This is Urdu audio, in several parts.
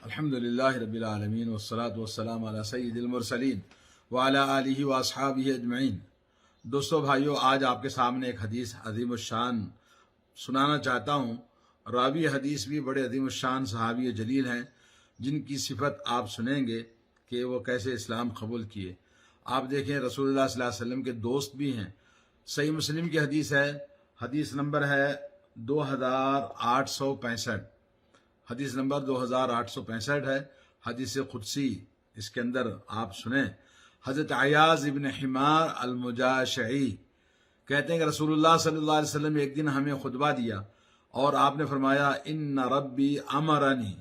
الحمدللہ رب العالمین والصلاة والسلام علی سید المرسلین وعلی آلہ واصحابہ اجمعین۔ دوستو بھائیو، آج آپ کے سامنے ایک حدیث عظیم الشان سنانا چاہتا ہوں۔ راوی حدیث بھی بڑے عظیم الشان صحابی جلیل ہیں، جن کی صفت آپ سنیں گے کہ وہ کیسے اسلام قبول کیے۔ آپ دیکھیں، رسول اللہ صلی اللہ علیہ وسلم کے دوست بھی ہیں۔ صحیح مسلم کی حدیث ہے، حدیث نمبر ہے 2865، حدیث نمبر 2865 ہے، حدیث قدسی۔ اس کے اندر آپ سنیں، حضرت عیاض ابن حمار المجاشعی کہتے ہیں کہ رسول اللہ صلی اللہ علیہ وسلم ایک دن ہمیں خطبہ دیا اور آپ نے فرمایا، ان ربی امرنی،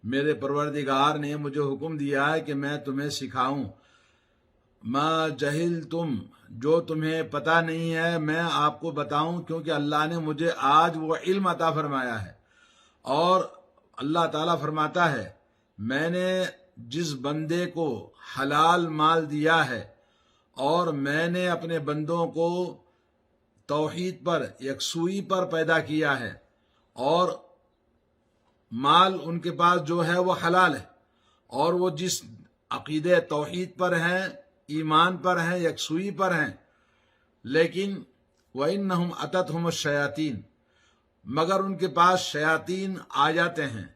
میرے پروردگار نے مجھے حکم دیا ہے کہ میں تمہیں سکھاؤں، ما جہل تم، جو تمہیں پتہ نہیں ہے میں آپ کو بتاؤں، کیونکہ اللہ نے مجھے آج وہ علم عطا فرمایا ہے۔ اور اللہ تعالیٰ فرماتا ہے، میں نے جس بندے کو حلال مال دیا ہے اور میں نے اپنے بندوں کو توحید پر، یکسوئی پر پیدا کیا ہے، اور مال ان کے پاس جو ہے وہ حلال ہے، اور وہ جس عقیدے توحید پر ہیں، ایمان پر ہیں، یکسوئی پر ہیں، لیکن وَإِنَّهُمْ أَتَتْهُمُ الشَّيَاطِينُ، مگر ان کے پاس شیاطین آ جاتے ہیں،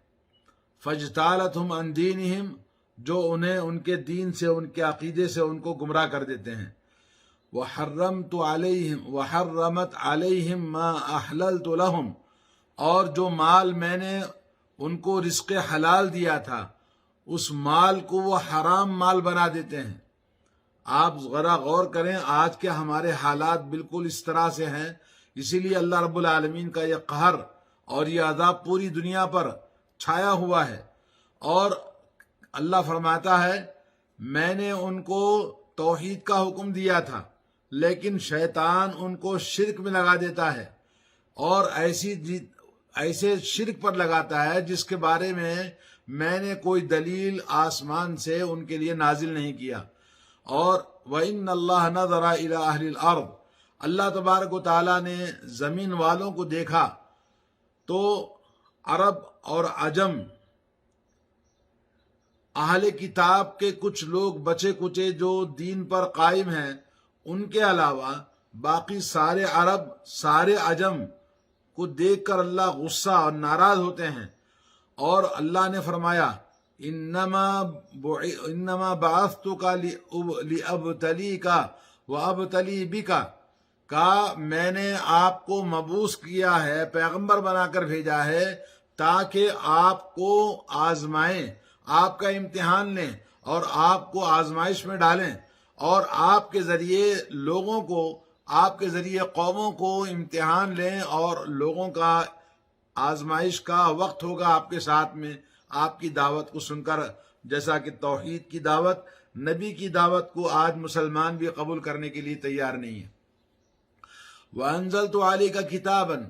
فَاجْتَالَتْهُمْ عَنْ دِينِهِمْ، جو انہیں ان کے دین سے، ان کے عقیدے سے ان کو گمراہ کر دیتے ہیں۔ وَحَرَّمْتُ عَلَيْهِمْ وَحَرَّمَتْ عَلَيْهِمْ مَا أَحْلَلْتُ لَهُمْ، اور جو مال میں نے ان کو رزق حلال دیا تھا، اس مال کو وہ حرام مال بنا دیتے ہیں۔ آپ ذرا غور کریں، آج کے ہمارے حالات بالکل اس طرح سے ہیں۔ اسی لیے اللہ رب العالمین کا یہ قہر اور یہ عذاب پوری دنیا پر چھایا ہوا ہے۔ اور اللہ فرماتا ہے، میں نے ان کو توحید کا حکم دیا تھا، لیکن شیطان ان کو شرک میں لگا دیتا ہے، اور ایسے شرک پر لگاتا ہے جس کے بارے میں نے کوئی دلیل آسمان سے ان کے لیے نازل نہیں کیا۔ اور وَإِنَّ اللَّهَ نَظَرَ إِلَىٰ أَهْلِ الْأَرْضِ، اللہ تبارک و تعالیٰ نے زمین والوں کو دیکھا تو عرب اور عجم، اہل کتاب کے کچھ لوگ بچے کچے جو دین پر قائم ہیں، ان کے علاوہ باقی سارے عرب، سارے عجم کو دیکھ کر اللہ غصہ اور ناراض ہوتے ہیں، اور اللہ نے فرمایا، انما بعثتک لابتلیک وابتلی بک، کہا میں نے آپ کو مبعوث کیا ہے، پیغمبر بنا کر بھیجا ہے، تاکہ آپ کو آزمائیں، آپ کا امتحان لیں اور آپ کو آزمائش میں ڈالیں، اور آپ کے ذریعے لوگوں کو، آپ کے ذریعے قوموں کو امتحان لیں، اور لوگوں کا آزمائش کا وقت ہوگا آپ کے ساتھ میں، آپ کی دعوت کو سن کر، جیسا کہ توحید کی دعوت، نبی کی دعوت کو آج مسلمان بھی قبول کرنے کے لیے تیار نہیں ہے۔ وَأَنزَلْتُ عَلَيْكَ كِتَابًا،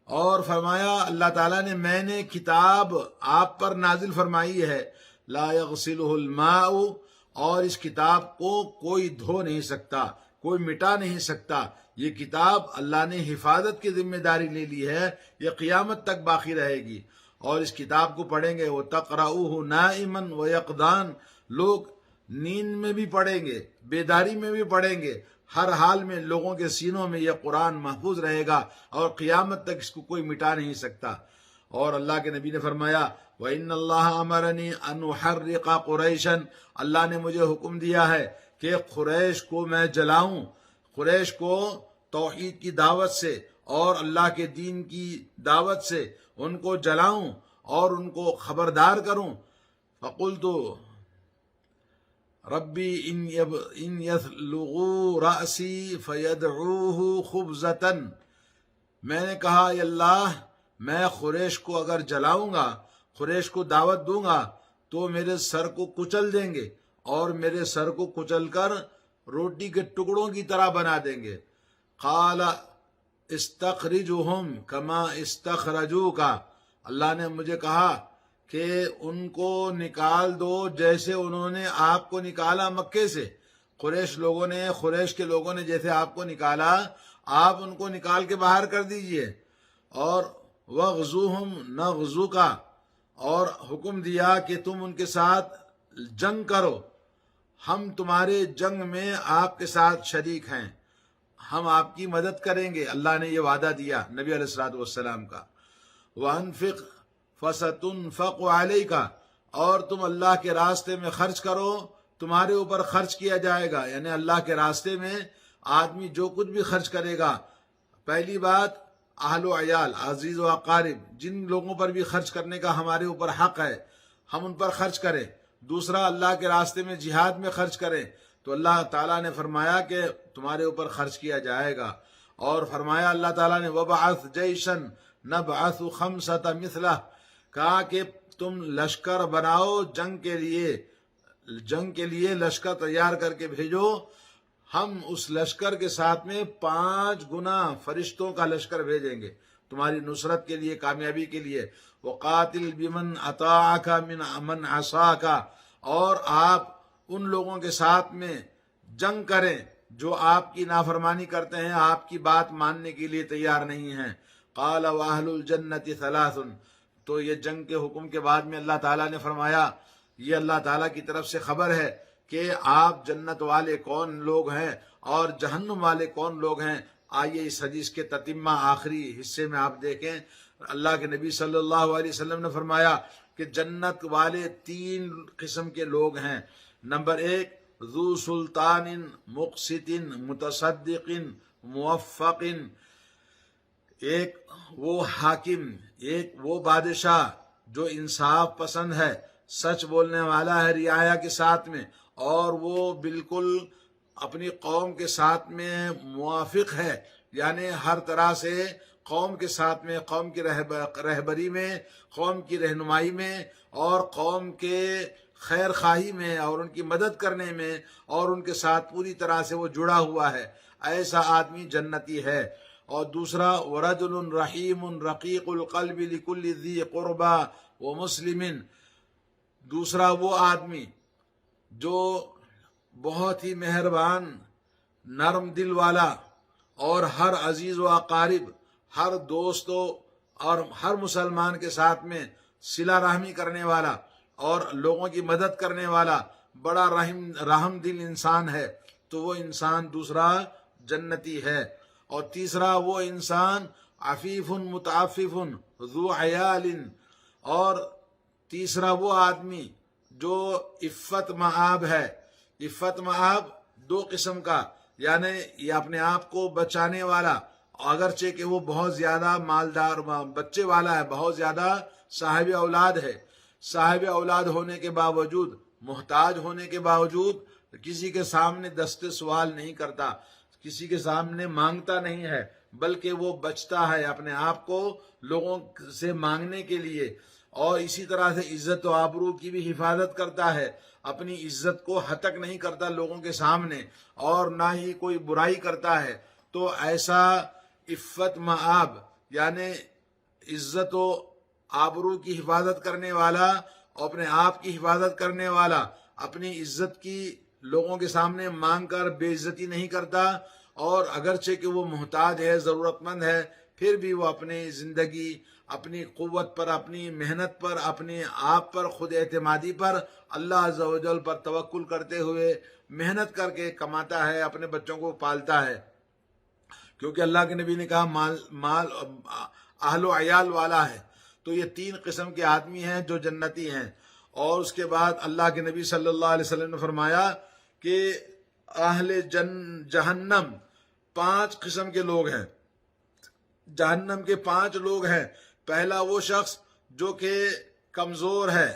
اور فرمایا اللہ تعالیٰ نے، میں نے کتاب آپ پر نازل فرمائی ہے، لَا يَغْسِلُهُ الْمَاءُ، اور اس کتاب کو کوئی دھو نہیں سکتا، کوئی مٹا نہیں سکتا۔ یہ کتاب اللہ نے حفاظت کی ذمہ داری لے لی ہے، یہ قیامت تک باقی رہے گی، اور اس کتاب کو پڑھیں گے، وَتَقْرَؤُوهُ نَائِمًا وَيَقْظَانًا، لوگ نیند میں بھی پڑھیں گے، بیداری میں بھی پڑھیں گے، ہر حال میں لوگوں کے سینوں میں یہ قرآن محفوظ رہے گا، اور قیامت تک اس کو کوئی مٹا نہیں سکتا۔ اور اللہ کے نبی نے فرمایا، وَإِنَّ اللَّهَ أَمَرَنِي أَنْ أُحَرِّقَ قُرَيْشًا، اللہ نے مجھے حکم دیا ہے کہ قریش کو میں جلاؤں، قریش کو توحید کی دعوت سے اور اللہ کے دین کی دعوت سے ان کو جلاؤں اور ان کو خبردار کروں۔ فَقُلْتُ ربی ان یثلغوا رأسی فیدعوہ خبزۃ، میں نے کہا، اے اللہ، میں قریش کو اگر جلاؤں گا، قریش کو دعوت دوں گا، تو میرے سر کو کچل دیں گے، اور میرے سر کو کچل کر روٹی کے ٹکڑوں کی طرح بنا دیں گے۔ قال استخرجہم کما استخرجوک، اللہ نے مجھے کہا کہ ان کو نکال دو جیسے انہوں نے آپ کو نکالا مکے سے، قریش کے لوگوں نے جیسے آپ کو نکالا، آپ ان کو نکال کے باہر کر دیجئے۔ اور وَغْزُوهُمْ نَغْزُوكَ، اور حکم دیا کہ تم ان کے ساتھ جنگ کرو، ہم تمہارے جنگ میں آپ کے ساتھ شریک ہیں، ہم آپ کی مدد کریں گے۔ اللہ نے یہ وعدہ دیا نبی علیہ الصلوۃ والسلام کا۔ وَأَنفِقْ فَسَتُنفَقُ عَلَيْكَ، اور تم اللہ کے راستے میں خرچ کرو، تمہارے اوپر خرچ کیا جائے گا۔ یعنی اللہ کے راستے میں آدمی جو کچھ بھی خرچ کرے گا، پہلی بات اہل و عیال، عزیز و اقارب، جن لوگوں پر بھی خرچ کرنے کا ہمارے اوپر حق ہے ہم ان پر خرچ کریں۔ دوسرا اللہ کے راستے میں جہاد میں خرچ کریں، تو اللہ تعالیٰ نے فرمایا کہ تمہارے اوپر خرچ کیا جائے گا۔ اور فرمایا اللہ تعالیٰ نے وَبَعَثْ جَيْشًا نَبْعَثُ خَمْسَةَ مِثْلَهُ، کہا کہ تم لشکر بناؤ جنگ کے لیے لشکر تیار کر کے بھیجو، ہم اس لشکر کے ساتھ میں 5 گنا فرشتوں کا لشکر بھیجیں گے تمہاری نصرت کے لیے، کامیابی کے لیے۔ وَقَاتِلْ بِمَنْ أَطَاعَكَ مِنْ عَصَاكَ، اور آپ ان لوگوں کے ساتھ میں جنگ کریں جو آپ کی نافرمانی کرتے ہیں، آپ کی بات ماننے کے لیے تیار نہیں ہیں۔ قَالَ وَأَهْلُ الْجَنَّةِ ثَلَاثٌ، تو یہ جنگ کے حکم کے بعد میں اللہ تعالیٰ نے فرمایا، یہ اللہ تعالیٰ کی طرف سے خبر ہے کہ آپ جنت والے کون لوگ ہیں اور جہنم والے کون لوگ ہیں۔ آئیے اس حدیث کے تتمہ آخری حصے میں آپ دیکھیں، اللہ کے نبی صلی اللہ علیہ وسلم نے فرمایا کہ جنت والے 3 قسم کے لوگ ہیں۔ نمبر 1، ذو سلطان مقسط متصدق موفق، ایک وہ حاکم، ایک وہ بادشاہ جو انصاف پسند ہے، سچ بولنے والا ہے رعایا کے ساتھ میں، اور وہ بالکل اپنی قوم کے ساتھ میں موافق ہے، یعنی ہر طرح سے قوم کے ساتھ میں، قوم کی رہبری میں، قوم کی رہنمائی میں، اور قوم کے خیر خواہی میں، اور ان کی مدد کرنے میں، اور ان کے ساتھ پوری طرح سے وہ جڑا ہوا ہے، ایسا آدمی جنتی ہے۔ اور دوسرا، وَرَجُلٌ رَحِيمٌ رَقِيقُ الْقَلْبِ لِكُلِّ ذِي قُرْبَى وَمُسْلِمٍ، دوسرا وہ آدمی جو بہت ہی مہربان، نرم دل والا، اور ہر عزیز و اقارب، ہر دوستوں اور ہر مسلمان کے ساتھ میں صلہ رحمی کرنے والا اور لوگوں کی مدد کرنے والا، بڑا رحم دل انسان ہے، تو وہ انسان دوسرا جنتی ہے۔ اور تیسرا وہ انسان عفیف متعفف ذو عیال، اور تیسرا وہ آدمی جو عفت مآب ہے۔ عفت مآب 2 قسم کا، یعنی یہ اپنے آپ کو بچانے والا، اگرچہ کہ وہ بہت زیادہ مالدار بچے والا ہے، بہت زیادہ صاحب اولاد ہے، صاحب اولاد ہونے کے باوجود، محتاج ہونے کے باوجود کسی کے سامنے دست سوال نہیں کرتا، کسی کے سامنے مانگتا نہیں ہے، بلکہ وہ بچتا ہے اپنے آپ کو لوگوں سے مانگنے کے لیے، اور اسی طرح سے عزت و آبرو کی بھی حفاظت کرتا ہے، اپنی عزت کو ہتک نہیں کرتا لوگوں کے سامنے، اور نہ ہی کوئی برائی کرتا ہے۔ تو ایسا عفت مآب، یعنی عزت و آبرو کی حفاظت کرنے والا، اور اپنے آپ کی حفاظت کرنے والا، اپنی عزت کی لوگوں کے سامنے مانگ کر بے عزتی نہیں کرتا، اور اگرچہ کہ وہ محتاج ہے، ضرورت مند ہے، پھر بھی وہ اپنی زندگی، اپنی قوت پر، اپنی محنت پر، اپنے آپ پر، خود اعتمادی پر، اللہ عز و جل پر توکل کرتے ہوئے محنت کر کے کماتا ہے، اپنے بچوں کو پالتا ہے، کیونکہ اللہ کے نبی نے کہا مال اہل و عیال والا ہے۔ تو یہ 3 قسم کے آدمی ہیں جو جنتی ہیں۔ اور اس کے بعد اللہ کے نبی صلی اللہ علیہ وسلم نے فرمایا کہ اہل جہنم 5 قسم کے لوگ ہیں، جہنم کے 5 لوگ ہیں۔ پہلا وہ شخص جو کہ کمزور ہے،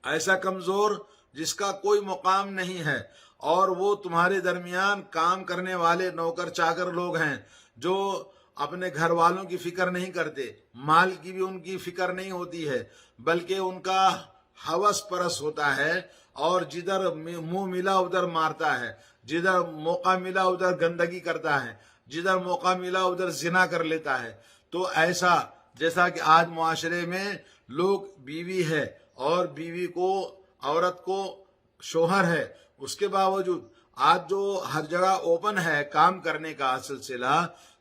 ایسا کمزور جس کا کوئی مقام نہیں ہے، اور وہ تمہارے درمیان کام کرنے والے نوکر چاکر لوگ ہیں جو اپنے گھر والوں کی فکر نہیں کرتے، مال کی بھی ان کی فکر نہیں ہوتی ہے، بلکہ ان کا ہوس پرس ہوتا ہے، اور جدھر منہ ملا ادھر مارتا ہے، جدھر موقع ملا ادھر گندگی کرتا ہے، جدھر موقع ملا ادھر زنا کر لیتا ہے۔ تو ایسا، جیسا کہ آج معاشرے میں لوگ بیوی ہے اور بیوی کو، عورت کو شوہر ہے، اس کے باوجود آج جو ہر جگہ اوپن ہے کام کرنے کا سلسلہ،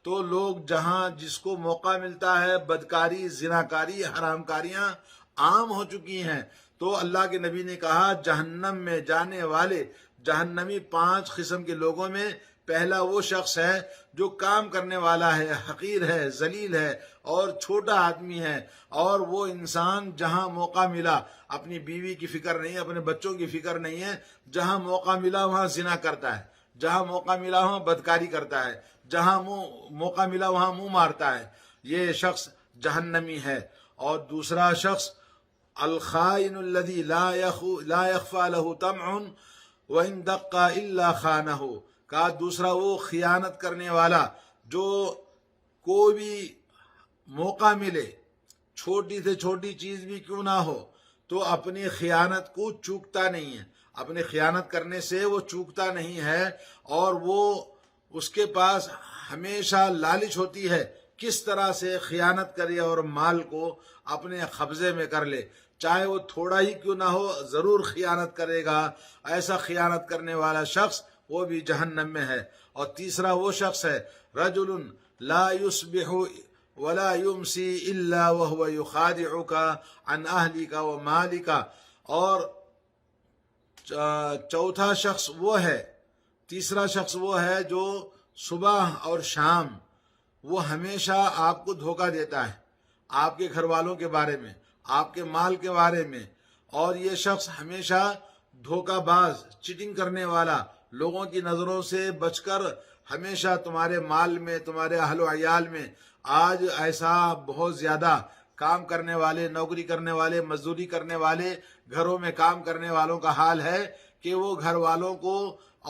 تو لوگ جہاں جس کو موقع ملتا ہے بدکاری، زناکاری، حرام کاریاں عام ہو چکی ہیں۔ تو اللہ کے نبی نے کہا جہنم میں جانے والے جہنمی 5 قسم کے لوگوں میں پہلا وہ شخص ہے جو کام کرنے والا ہے، حقیر ہے، ذلیل ہے اور چھوٹا آدمی ہے، اور وہ انسان جہاں موقع ملا، اپنی بیوی کی فکر نہیں، اپنے بچوں کی فکر نہیں ہے، جہاں موقع ملا وہاں زنا کرتا ہے، جہاں موقع ملا وہاں بدکاری کرتا ہے، جہاں موقع ملا وہاں منہ مارتا ہے، یہ شخص جہنمی ہے۔ اور دوسرا شخص الخائن الذی لا یخفی له طمع وَإِن دَقَّ إِلَّا خَانَهُ، کہا دوسرا وہ خیانت کرنے والا جو کوئی بھی موقع ملے، چھوٹی سے چھوٹی چیز بھی کیوں نہ ہو، تو اپنی خیانت کو چوکتا نہیں ہے، اپنی خیانت کرنے سے وہ چوکتا نہیں ہے، اور وہ اس کے پاس ہمیشہ لالچ ہوتی ہے کس طرح سے خیانت کرے اور مال کو اپنے قبضے میں کر لے، چاہے وہ تھوڑا ہی کیوں نہ ہو ضرور خیانت کرے گا۔ ایسا خیانت کرنے والا شخص وہ بھی جہنم میں ہے۔ اور تیسرا وہ شخص ہے رجل لا يصبح ولا يمسي الا وهو يخادعك عن اهلك ومالك، اور چوتھا شخص وہ ہے، تیسرا شخص وہ ہے جو صبح اور شام وہ ہمیشہ آپ کو دھوکہ دیتا ہے، آپ کے گھر والوں کے بارے میں، آپ کے مال کے بارے میں، اور یہ شخص ہمیشہ دھوکہ باز، چیٹنگ کرنے والا، لوگوں کی نظروں سے بچ کر ہمیشہ تمہارے مال میں، تمہارے اہل و عیال میں۔ آج ایسا بہت زیادہ کام کرنے والے، نوکری کرنے والے، مزدوری کرنے والے، گھروں میں کام کرنے والوں کا حال ہے کہ وہ گھر والوں کو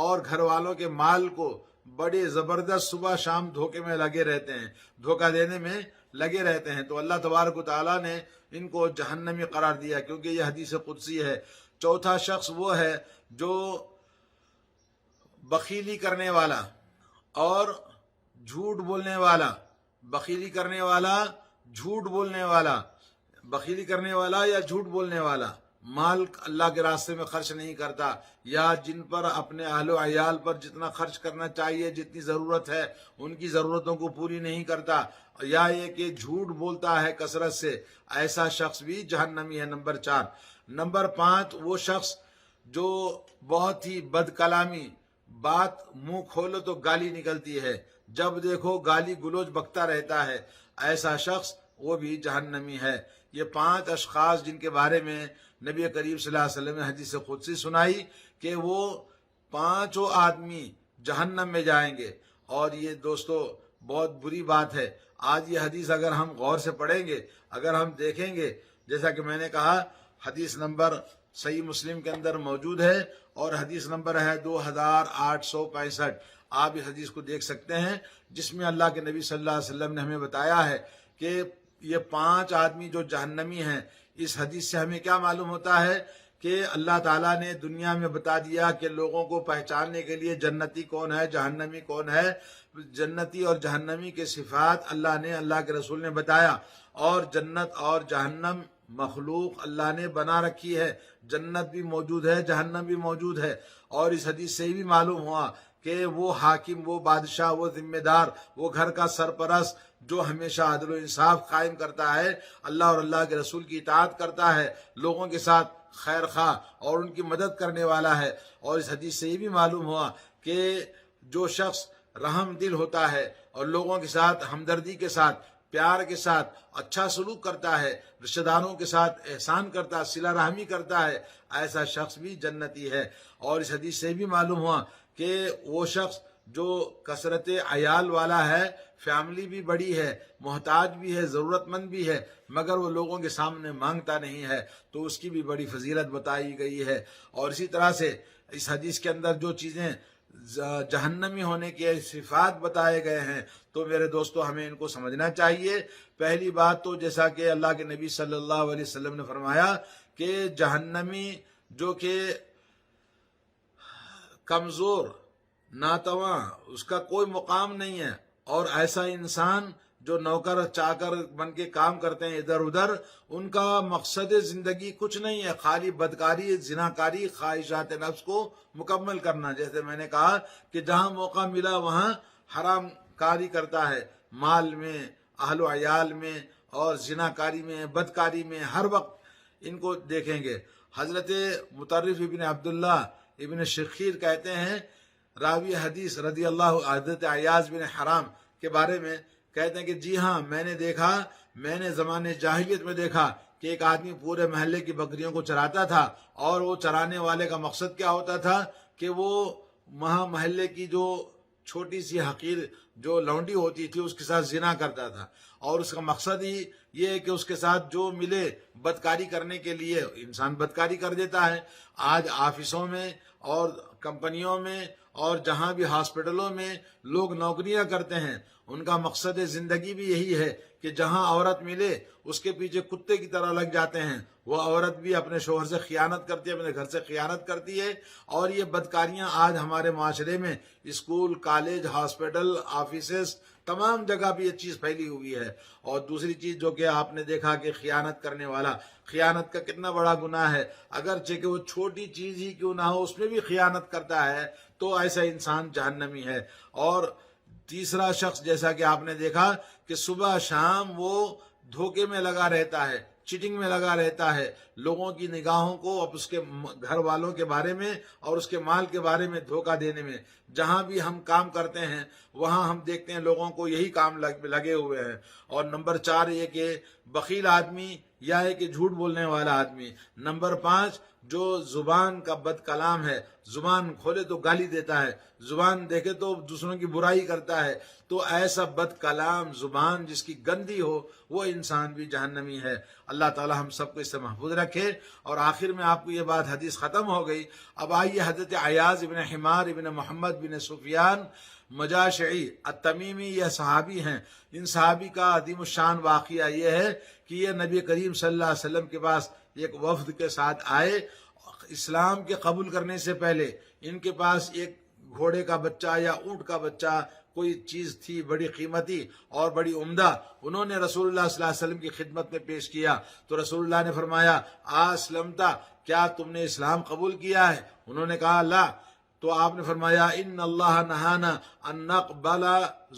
اور گھر والوں کے مال کو بڑے زبردست صبح شام دھوکے میں لگے رہتے ہیں، دھوکہ دینے میں لگے رہتے ہیں۔ تو اللہ تبارک و تعالیٰ نے ان کو جہنمی قرار دیا، کیونکہ یہ حدیث قدسی ہے۔ چوتھا شخص وہ ہے جو بخیلی کرنے والا اور جھوٹ بولنے والا، بخیلی کرنے والا، جھوٹ بولنے والا، بخیلی کرنے والا یا جھوٹ بولنے والا، مال اللہ کے راستے میں خرچ نہیں کرتا، یا جن پر اپنے اہل و عیال پر جتنا خرچ کرنا چاہیے، جتنی ضرورت ہے ان کی ضرورتوں کو پوری نہیں کرتا، یا یہ کہ جھوٹ بولتا ہے کثرت سے، ایسا شخص بھی جہنمی ہے۔ نمبر 4۔ نمبر 5 وہ شخص جو بہت ہی بد کلامی، بات منہ کھولو تو گالی نکلتی ہے، جب دیکھو گالی گلوچ بکتا رہتا ہے، ایسا شخص وہ بھی جہنمی ہے۔ یہ 5 اشخاص جن کے بارے میں نبی کریم صلی اللہ علیہ وسلم نے حدیث قدسی سنائی کہ وہ 5 آدمی جہنم میں جائیں گے۔ اور یہ دوستو بہت بری بات ہے، آج یہ حدیث اگر ہم غور سے پڑھیں گے، اگر ہم دیکھیں گے، جیسا کہ میں نے کہا حدیث نمبر صحیح مسلم کے اندر موجود ہے، اور حدیث نمبر ہے 2865۔ آپ اس حدیث کو دیکھ سکتے ہیں، جس میں اللہ کے نبی صلی اللہ علیہ وسلم نے ہمیں بتایا ہے کہ یہ 5 آدمی جو جہنمی ہیں۔ اس حدیث سے ہمیں کیا معلوم ہوتا ہے کہ اللہ تعالیٰ نے دنیا میں بتا دیا کہ لوگوں کو پہچاننے کے لیے جنتی کون ہے، جہنمی کون ہے۔ جنتی اور جہنمی کے صفات اللہ نے، اللہ کے رسول نے بتایا، اور جنت اور جہنم مخلوق اللہ نے بنا رکھی ہے، جنت بھی موجود ہے، جہنم بھی موجود ہے۔ اور اس حدیث سے بھی معلوم ہوا کہ وہ حاکم، وہ بادشاہ، وہ ذمہ دار، وہ گھر کا سرپرست جو ہمیشہ عدل و انصاف قائم کرتا ہے، اللہ اور اللہ کے رسول کی اطاعت کرتا ہے، لوگوں کے ساتھ خیر خواہ اور ان کی مدد کرنے والا ہے۔ اور اس حدیث سے یہ بھی معلوم ہوا کہ جو شخص رحم دل ہوتا ہے اور لوگوں کے ساتھ ہمدردی کے ساتھ، پیار کے ساتھ اچھا سلوک کرتا ہے، رشتہ داروں کے ساتھ احسان کرتا ہے، صلہ رحمی کرتا ہے، ایسا شخص بھی جنتی ہے۔ اور اس حدیث سے بھی معلوم ہوا کہ وہ شخص جو کثرت عیال والا ہے، فیملی بھی بڑی ہے، محتاج بھی ہے، ضرورت مند بھی ہے، مگر وہ لوگوں کے سامنے مانگتا نہیں ہے، تو اس کی بھی بڑی فضیلت بتائی گئی ہے۔ اور اسی طرح سے اس حدیث کے اندر جو چیزیں جہنمی ہونے کے صفات بتائے گئے ہیں، تو میرے دوستو ہمیں ان کو سمجھنا چاہیے۔ پہلی بات تو جیسا کہ اللہ کے نبی صلی اللہ علیہ وسلم نے فرمایا کہ جہنمی جو کہ کمزور، ناتواں، اس کا کوئی مقام نہیں ہے، اور ایسا انسان جو نوکر چاکر بن کے کام کرتے ہیں ادھر ادھر، ان کا مقصد زندگی کچھ نہیں ہے، خالی بدکاری، زناکاری، خواہشات نفس کو مکمل کرنا۔ جیسے میں نے کہا کہ جہاں موقع ملا وہاں حرام کاری کرتا ہے، مال میں، اہل و عیال میں، اور زناکاری میں، بدکاری میں، ہر وقت ان کو دیکھیں گے۔ حضرت مطرف ابن عبداللہ ابن شخیر کہتے ہیں، راوی حدیث رضی اللہ حضرت عیاض بن حرام کے بارے میں کہتے ہیں کہ جی ہاں، میں نے زمانے جاہلیت میں دیکھا کہ ایک آدمی پورے محلے کی بکریوں کو چراتا تھا، اور وہ چرانے والے کا مقصد کیا ہوتا تھا کہ وہ محلے کی جو چھوٹی سی حقیر جو لونڈی ہوتی تھی اس کے ساتھ زنا کرتا تھا، اور اس کا مقصد ہی یہ ہے کہ اس کے ساتھ جو ملے بدکاری کرنے کے لیے انسان بدکاری کر دیتا ہے۔ آج آفسوں میں اور کمپنیوں میں اور جہاں بھی ہاسپٹلوں میں لوگ نوکریاں کرتے ہیں، ان کا مقصد زندگی بھی یہی ہے کہ جہاں عورت ملے اس کے پیچھے کتے کی طرح لگ جاتے ہیں۔ وہ عورت بھی اپنے شوہر سے خیانت کرتی ہے، اپنے گھر سے خیانت کرتی ہے، اور یہ بدکاریاں آج ہمارے معاشرے میں اسکول، کالج، ہاسپٹل، آفیسز، تمام جگہ بھی یہ چیز پھیلی ہوئی ہے۔ اور دوسری چیز جو کہ آپ نے دیکھا کہ خیانت کرنے والا، خیانت کا کتنا بڑا گناہ ہے، اگرچہ کہ وہ چھوٹی چیز ہی کیوں نہ ہو اس میں بھی خیانت کرتا ہے تو ایسا انسان جہنمی ہے۔ اور تیسرا شخص جیسا کہ آپ نے دیکھا کہ صبح شام وہ دھوکے میں لگا رہتا ہے، چیٹنگ میں لگا رہتا ہے، لوگوں کی نگاہوں کو اب اس کے گھر والوں کے بارے میں اور اس کے مال کے بارے میں دھوکہ دینے میں۔ جہاں بھی ہم کام کرتے ہیں وہاں ہم دیکھتے ہیں لوگوں کو یہی کام لگے ہوئے ہیں۔ اور نمبر 4 یہ کہ بخیل آدمی یا ہے کہ جھوٹ بولنے والا آدمی۔ نمبر 5 جو زبان کا بد کلام ہے، زبان کھولے تو گالی دیتا ہے، زبان دیکھے تو دوسروں کی برائی کرتا ہے، تو ایسا بد کلام زبان جس کی گندی ہو وہ انسان بھی جہنمی ہے۔ اللہ تعالی ہم سب کو اس سے محفوظ رکھے۔ اور آخر میں آپ کو یہ بات حدیث ختم ہو گئی، اب آئیے حضرت عیاض ابن حمار ابن محمد بن سفیان مجاشعی التمیمی یہ صحابی ہیں۔ ان صحابی کا عظیم الشان واقعہ یہ ہے کہ یہ نبی کریم صلی اللہ علیہ وسلم کے پاس ایک وفد کے ساتھ آئے۔ اسلام کے قبول کرنے سے پہلے ان کے پاس ایک گھوڑے کا بچہ یا اونٹ کا بچہ کوئی چیز تھی بڑی قیمتی اور بڑی عمدہ، انہوں نے رسول اللہ صلی اللہ علیہ وسلم کی خدمت میں پیش کیا تو رسول اللہ نے فرمایا اسلمتا، کیا تم نے اسلام قبول کیا ہے؟ انہوں نے کہا لا، تو آپ نے فرمایا ان اللہ نہانا ان نقبل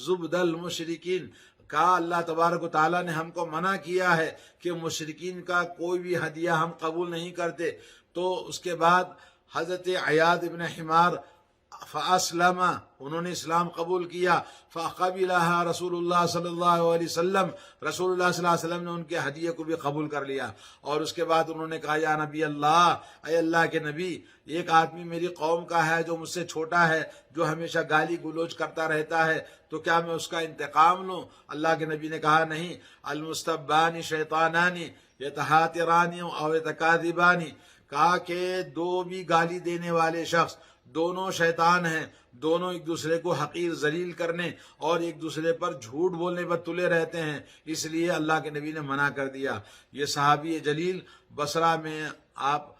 زبد المشرکین، کہا اللہ تبارک و تعالیٰ نے ہم کو منع کیا ہے کہ مشرکین کا کوئی بھی ہدیہ ہم قبول نہیں کرتے۔ تو اس کے بعد حضرت عیاض ابن حمار فاسلم، انہوں نے اسلام قبول کیا، فقبلها رسول اللہ صلی اللہ علیہ وسلم، رسول اللہ صلی اللہ علیہ وسلم نے ان کے ہدیے کو بھی قبول کر لیا۔ اور اس کے بعد انہوں نے کہا یا نبی اللہ، اے اللہ کے نبی، ایک آدمی میری قوم کا ہے جو مجھ سے چھوٹا ہے، جو ہمیشہ گالی گلوچ کرتا رہتا ہے، تو کیا میں اس کا انتقام لوں؟ اللہ کے نبی نے کہا نہیں، المستبان شیطانان یتہاتران او یتکاذبان، کہا کہ دو بھی گالی دینے والے شخص دونوں شیطان ہیں، دونوں ایک دوسرے کو حقیر ذلیل کرنے اور ایک دوسرے پر جھوٹ بولنے پر تلے رہتے ہیں، اس لیے اللہ کے نبی نے منع کر دیا۔ یہ صحابی جلیل بصرہ میں آپ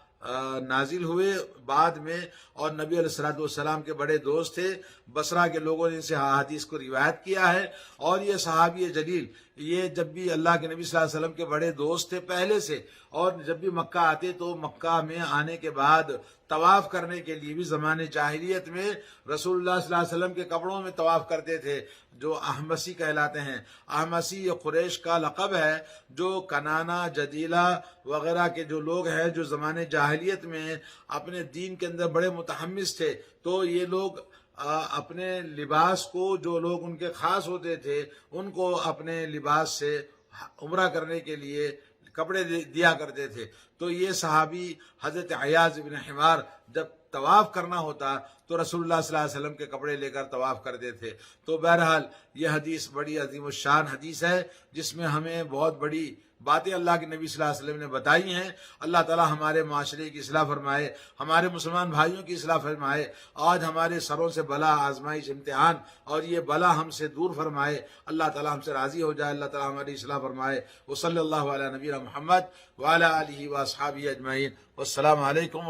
نازل ہوئے بعد میں، اور نبی علیہ الصلوۃ والسلام کے بڑے دوست تھے، بصرہ کے لوگوں نے ان سے حدیث کو روایت کیا ہے۔ اور یہ صحابی جلیل یہ جب بھی اللہ کے نبی صلی اللہ علیہ وسلم کے بڑے دوست تھے پہلے سے، اور جب بھی مکہ آتے تو مکہ میں آنے کے بعد طواف کرنے کے لیے بھی زمانے جاہلیت میں رسول اللہ صلی اللہ علیہ وسلم کے کپڑوں میں طواف کرتے تھے، جو احمسی کہلاتے ہیں۔ احمسی یہ قریش کا لقب ہے، جو کنانا، جدیلہ وغیرہ کے جو لوگ ہیں جو زمانے جاہلیت میں اپنے دین کے اندر بڑے متحمس تھے، تو یہ لوگ اپنے لباس کو، جو لوگ ان کے خاص ہوتے تھے ان کو اپنے لباس سے عمرہ کرنے کے لیے کپڑے دیا کرتے تھے۔ تو یہ صحابی حضرت عیاض بن حمار جب طواف کرنا ہوتا تو رسول اللہ صلی اللہ علیہ وسلم کے کپڑے لے کر طواف کرتے تھے۔ تو بہرحال یہ حدیث بڑی عظیم الشان حدیث ہے، جس میں ہمیں بہت بڑی باتیں اللہ کے نبی صلی اللہ علیہ وسلم نے بتائی ہیں۔ اللہ تعالی ہمارے معاشرے کی اصلاح فرمائے، ہمارے مسلمان بھائیوں کی اصلاح فرمائے، آج ہمارے سروں سے بلا، آزمائش، امتحان اور یہ بلا ہم سے دور فرمائے، اللہ تعالی ہم سے راضی ہو جائے، اللہ تعالی ہماری اصلاح فرمائے۔ وصلی اللہ علی نبینا محمد وعلی آلہ واصحابہ اجمعین، والسلام علیکم۔